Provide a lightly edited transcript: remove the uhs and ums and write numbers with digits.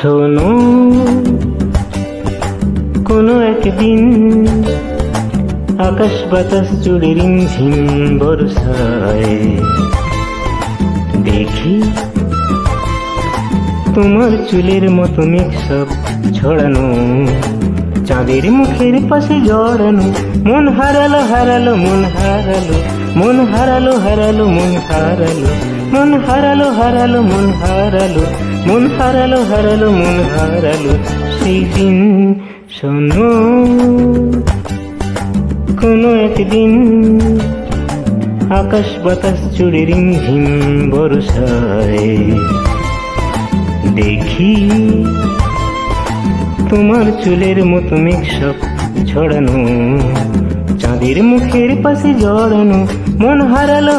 শোনো, কোনো একদিন আকাশ বাতাস জুড়ে রিমঝিম বর্ষায় দেখি তোমার চুলের মতো মেঘ সব ছড়ানো, চাঁদের মুখের পাশে জড়ানো। মন হারালো হারালো মন হারালো, মন হারালো হারালো মন হারালো, মন হারালো হারালো মন হারালো, মন হারালো হারালো মন হারালো সেই দিন। শোনো, কোনো একদিন আকাশ বাতাস জুড়ে রিমঝিম বর্ষায় দেখি তোমার চুলের মতো মেঘ সব ছড়ানো, চাঁদের মুখের পাশে জড়ানো। মন হারালো